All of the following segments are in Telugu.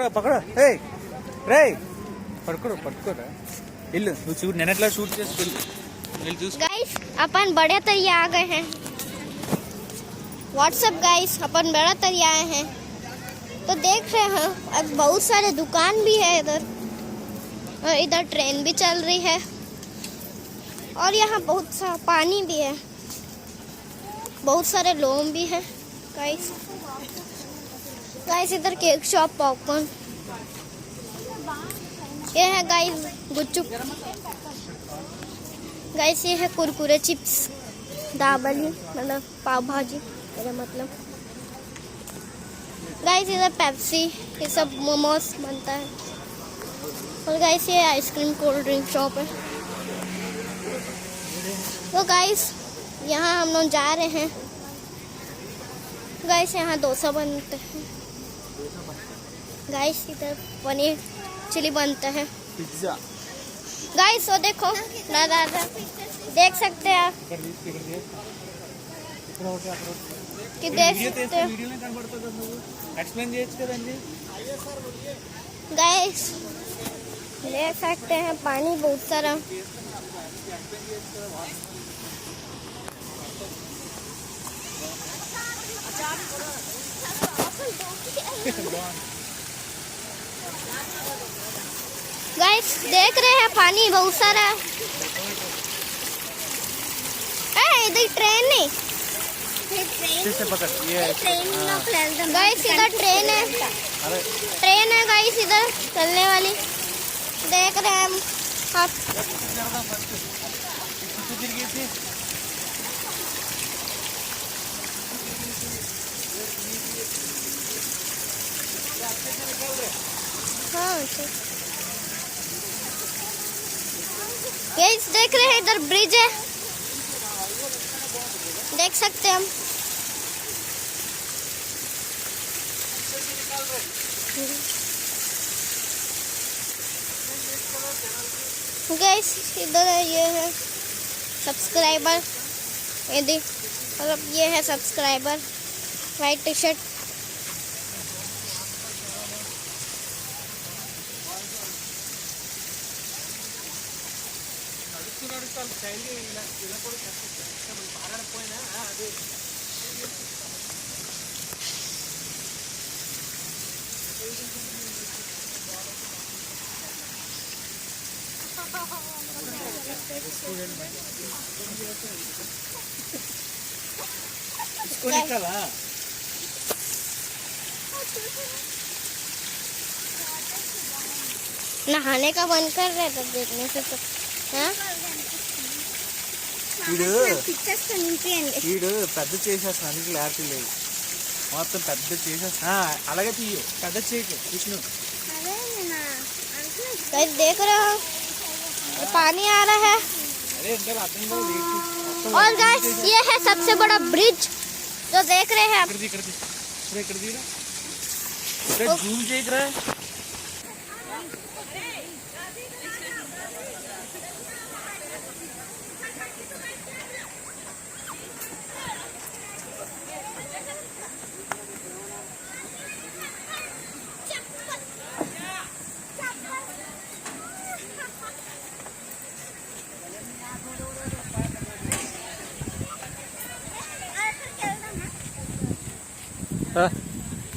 పక్కడా పక్కడా రే పట్టుకోరా ఇల్లు నువ్వు షూట్ నేను ఎట్లా షూట్ చేసి गाइस अपन बड़े तरिया आ गए हैं। व्हाट्सअप गाइस अपन बड़ा तरिया आए हैं तो देख रहे हैं अब बहुत सारे दुकान भी है इधर और इधर ट्रेन भी चल रही है और यहाँ बहुत सा पानी भी है, बहुत सारे लोग भी हैं गाइस। इधर केक शॉप पॉपकॉर्न ये है गाइस, गुपचुप गाइस, ये है कुरकुरे चिप्स, दाबली मतलब पाव भाजी मेरा मतलब गाइस। इधर पेप्सी ये सब मोमोस बनता है और गाइस ये आइसक्रीम कोल्ड ड्रिंक शॉप है। तो गाइस यहाँ हम लोग जा रहे हैं गाइस, यहाँ डोसा बनते हैं गाइस, इधर पनीर चिली बनता है पिज्जा गाइस। वो देखो दादा देख सकते हैं आप कि देख सकते हैं गाइस, देख सकते हैं पानी बहुत सारा। गाइस देख रहे हैं पानी बहुत सारा। इधर ट्रेन नहीं, गाइस इधर ट्रेन है गाइस, इधर चलने वाली देख रहे हैं हम आप। हाँ गाइस देख रहे हैं इधर ब्रिज है, देख सकते हैं हम। गाइस इधर ये है सब्सक्राइबर, यदि मतलब ये है सब्सक्राइबर वाइट टी शर्ट। इसको निकाला नहाने का मन कर रहा है तब देखने से तो వీడు పెద్ద చేసేస్తున్నాను, క్లారిటీ లేదు మొత్తం పెద్ద చేసేస్తున్నా, అలాగే తీయ పెద్ద చేయకు విష్ణు। देख रहे हो पानी आ रहा है और गाइस ये है सबसे बड़ा ब्रिज जो देख रहे हैं आप। जूम देख रहा है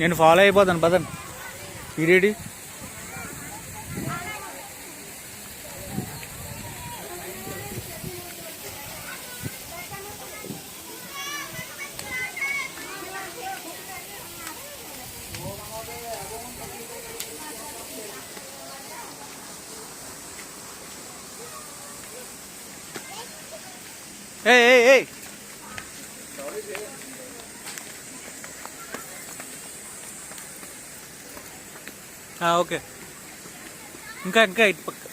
నేను ఫాలో అయిపోతాను పదండి ఈడేడి। ఏయ్ ఓకే ఇంకా ఇటు పక్క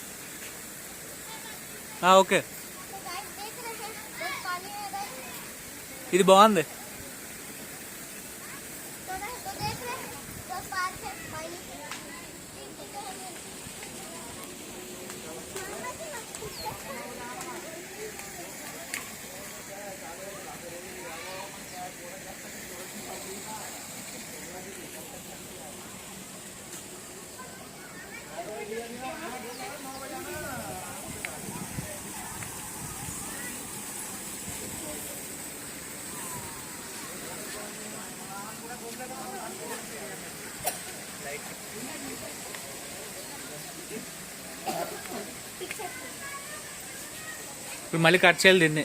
ఓకే ఇది బాగుంది। ఇప్పుడు మళ్ళీ కట్ చేయాలి దీన్ని.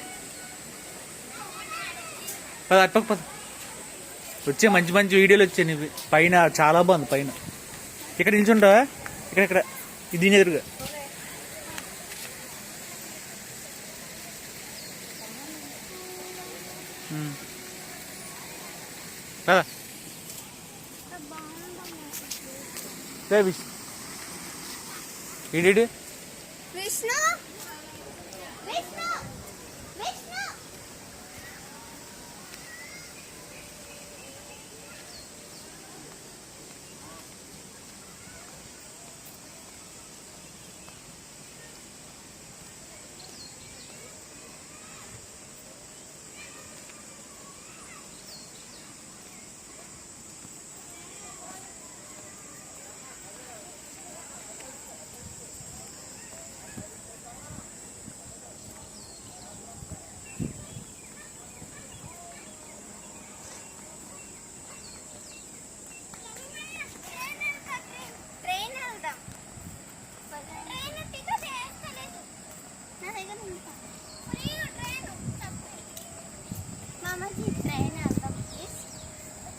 పద అటుపక్క పద. వచ్చే మంచి మంచి వీడియోలు వచ్చాయి నీవి. పైన చాలా బాగుంది. పైన ఇక్కడ నిల్చుంటావా? ఇక్కడ దీని ఎదురుగా. కదా ఏంటి విష్ణు విష్ణు విష్ణు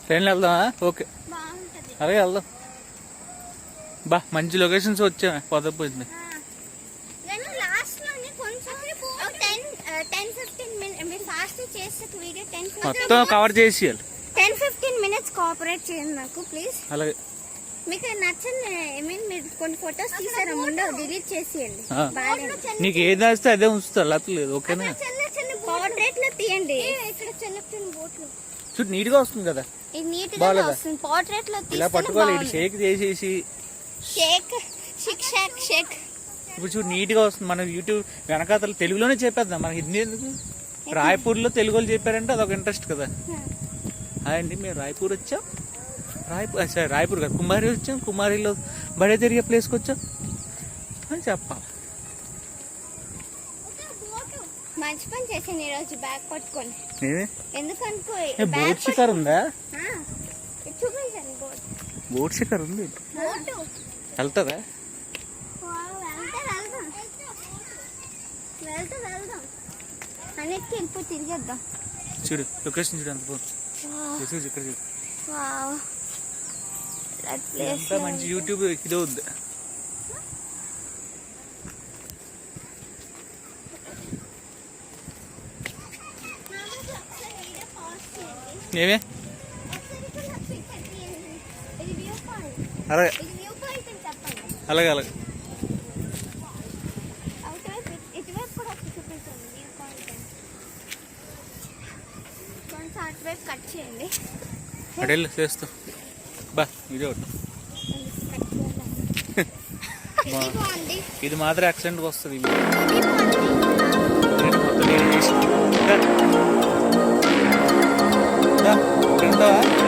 ట్రైన్లో వెళ్దామా? ఓకే, అలాగే వెళ్దాం. బా మంచి లొకేషన్స్ వచ్చామే. పొద్దుపోయింది. మొత్తం కవర్ చేసి 10-15 minutes కోఆపరేట్ చేయండి నాకు ప్లీజ్. అలాగే. మీకు నచ్చని మీరు కొన్ని ఫొటోస్ తీసారా? ఉండవు, డిలీట్ చేసేయండి. నీకు ఏది నచ్చితే అదే ఉంచుతా, లేదు. ఓకేనా? పోర్ట్రేట్ లో తీయండి. ఇక్కడ చిన్న చిన్న బోట్లు చూడు నీట్ గా వస్తుంది కదా. ఇది నీట్ గా వస్తుంది. పోర్ట్రేట్ లో ఇలా పట్టుకోవాలి. ఇటు షేక్ చేసేసి షేక్ షేక్ షేక్ షేక్. ఇప్పుడు చూడు నీట్ గా వస్తుంది. మన యూట్యూబ్ వెనకాతలు తెలుగులోనే చెప్పేద్దాం. మన హిందీ ఎందుకు? రాయ్పూర్లో తెలుగులో చెప్పారంటే అదొక ఇంట్రెస్ట్ కదా. అండి మేము రాయ్పూర్ వచ్చాం. సరే రాయ్పూర్ కదా, కుమారి వచ్చాం. కుమారిలో బడే తిరిగే ప్లేస్కి వచ్చాం అని చెప్పాలి. మంచి పని చేసాను ఈరోజు బ్యాగ్ పట్టుకొని. ఎందుకనుకో బోట్ షికార్ ఉందా? చూపించండి. బోట్ షికార్ ఉంది. వెళ్తుందా? వెళ్దాం అన్నిటికీ వెళ్ళిపోయి తిరిగేద్దాం. చూడు లొకేషన్ చూడు. అంత బాగుంది. ఇక్కడ చూడు. ఎంత మంచి యూట్యూబ్ ఇదే ఉంది. ఏమే అలాగే అలాగే అలాగే. కట్ చేయండి. అడేళ్ళు చేస్తా. బా ఇదే ఒకటి. ఇది మాత్రం యాక్సిడెంట్ వస్తుంది. మొత్తం